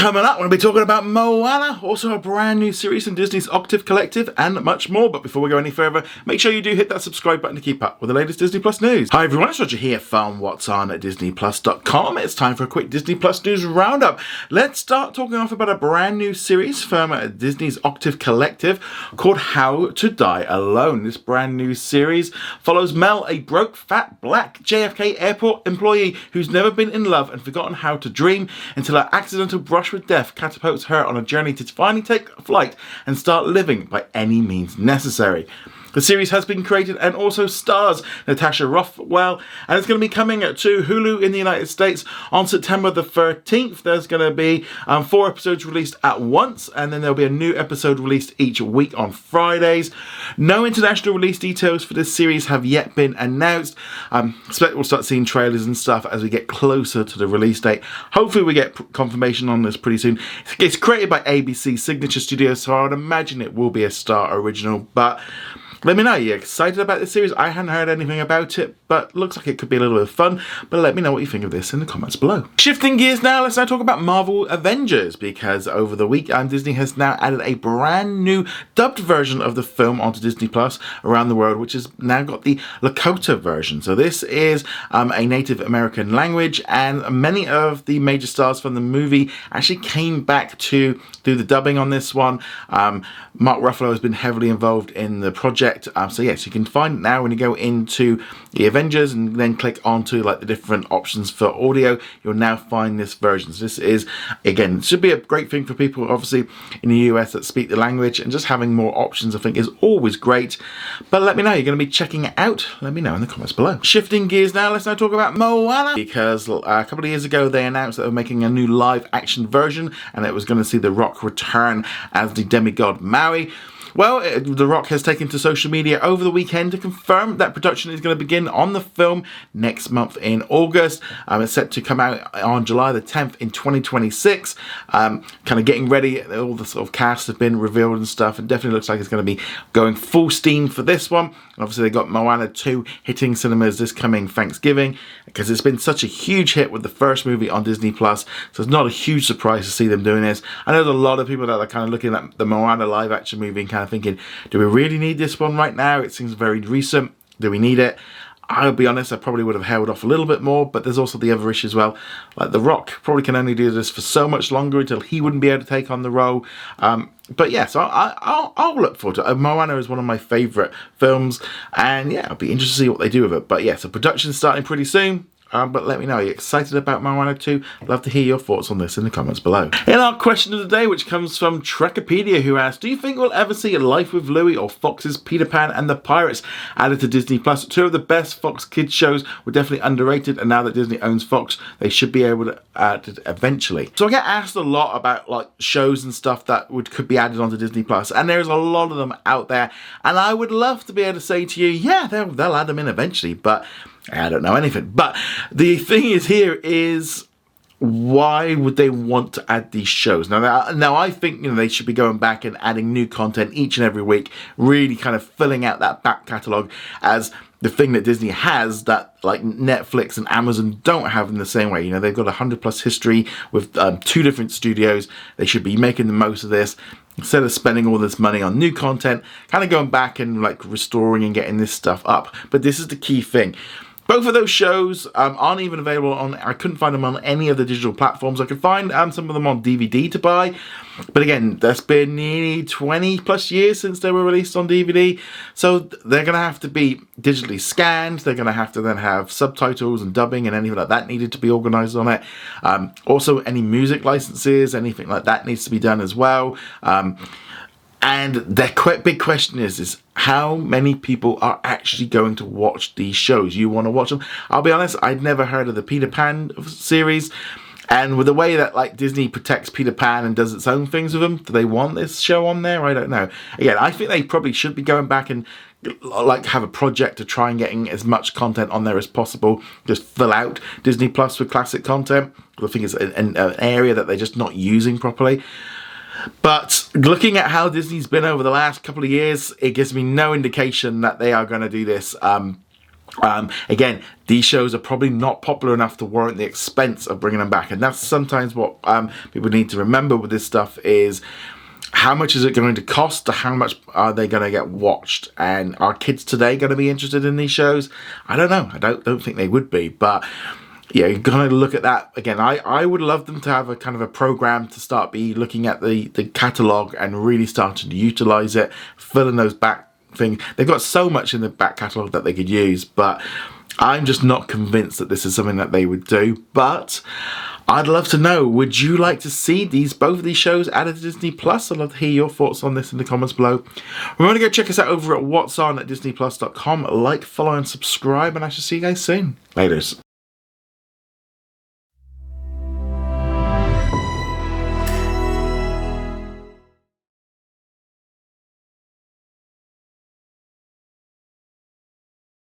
Coming up, we're going to be talking about Moana, also a brand new series from Disney's Octave Collective, and much more. But before we go any further, make sure you do hit that subscribe button to keep up with the latest Disney Plus news. Hi everyone, it's Roger here from What's On at DisneyPlus.com. It's time for a quick Disney Plus news roundup. Let's start talking off about a brand new series from Disney's Octave Collective called How to Die Alone. This brand new series follows Mel, a broke, fat, black JFK airport employee who's never been in love and forgotten how to dream until her accidental brush with death catapults her on a journey to finally take flight and start living by any means necessary. The series has been created and also stars Natasha Rothwell, and it's going to be coming to Hulu in the United States on September the 13th. There's going to be 4 episodes released at once, and then there'll be a new episode released each week on Fridays. No international release details for this series have yet been announced. I expect we'll start seeing trailers and stuff as we get closer to the release date. Hopefully we get confirmation on this pretty soon. It's created by ABC Signature Studios, so I would imagine it will be a Star original, but let me know, are you excited about this series? I hadn't heard anything about it, but looks like it could be a little bit of fun. But let me know what you think of this in the comments below. Shifting gears now, let's now talk about Marvel Avengers, because over the week, Disney has now added a brand new dubbed version of the film onto Disney Plus around the world, which has now got the Lakota version. So this is a Native American language, and many of the major stars from the movie actually came back to do the dubbing on this one. Mark Ruffalo has been heavily involved in the project. So yes, you can find it now when you go into the Avengers and then click onto like the different options for audio. You'll now find this version. So this is, again, it should be a great thing for people obviously in the US that speak the language, and just having more options I think is always great. But let me know, you're going to be checking it out. Let me know in the comments below. Shifting gears now, let's now talk about Moana, because a couple of years ago they announced that they were making a new live action version, and it was going to see The Rock return as the demigod Maui. Well, The Rock has taken to social media over the weekend to confirm that production is going to begin on the film next month in August. It's set to come out on July the 10th in 2026. Kind of getting ready. All the sort of cast have been revealed and stuff. It definitely looks like it's going to be going full steam for this one. Obviously, they got Moana 2 hitting cinemas this coming Thanksgiving, because it's been such a huge hit with the first movie on Disney Plus. So it's not a huge surprise to see them doing this. I know there's a lot of people that are kind of looking at the Moana live action movie and kind of thinking, do we really need this one right now? It seems very recent. Do we need it? I'll be honest, I probably would have held off a little bit more, but there's also the other issue as well. Like The Rock probably can only do this for so much longer until he wouldn't be able to take on the role. But yeah, so I'll look forward to it. Moana is one of my favourite films, and yeah, I'll be interested to see what they do with it. But yeah, so production's starting pretty soon. But let me know, are you excited about Moana 2? I'd love to hear your thoughts on this in the comments below. In our question of the day, which comes from Trekipedia, who asks, do you think we'll ever see Life with Louie or Fox's Peter Pan and the Pirates added to Disney Plus? 2 of the best Fox Kids shows were definitely underrated, and now that Disney owns Fox, they should be able to add it eventually. So I get asked a lot about like shows and stuff that could be added onto Disney Plus, and there's a lot of them out there, and I would love to be able to say to you, yeah, they'll add them in eventually, but I don't know anything. But the thing is here is, why would they want to add these shows? Now I think, you know, they should be going back and adding new content each and every week, really kind of filling out that back catalogue as the thing that Disney has that like Netflix and Amazon don't have in the same way. You know, they've got 100+ history with 2 different studios. They should be making the most of this. Instead of spending all this money on new content, kind of going back and like restoring and getting this stuff up. But this is the key thing. Both of those shows aren't even available on, I couldn't find them on any of the digital platforms. I could find some of them on DVD to buy. But again, that's been nearly 20+ years since they were released on DVD. So they're going to have to be digitally scanned. They're going to have then have subtitles and dubbing and anything like that needed to be organized on it. Also, any music licenses, anything like that needs to be done as well. And the big question is how many people are actually going to watch these shows? You want to watch them? I'll be honest, I'd never heard of the Peter Pan series. And with the way that like Disney protects Peter Pan and does its own things with him, do they want this show on there? I don't know. Again, I think they probably should be going back and like have a project to try and getting as much content on there as possible. Just fill out Disney Plus with classic content. I think it's an area that they're just not using properly. But looking at how Disney's been over the last couple of years, it gives me no indication that they are going to do this. Again, these shows are probably not popular enough to warrant the expense of bringing them back, and that's sometimes what people need to remember with this stuff is how much is it going to cost to how much are they going to get watched, and are kids today going to be interested in these shows? I don't know. I don't think they would be, but yeah, you're going to look at that again. I would love them to have a kind of a program to start be looking at the catalogue and really starting to utilize it, filling those back things. They've got so much in the back catalogue that they could use, but I'm just not convinced that this is something that they would do. But I'd love to know, would you like to see both of these shows added to Disney Plus? I'd love to hear your thoughts on this in the comments below. Remember to go check us out over at what's on at disneyplus.com. Like, follow and subscribe, and I shall see you guys soon. Laters.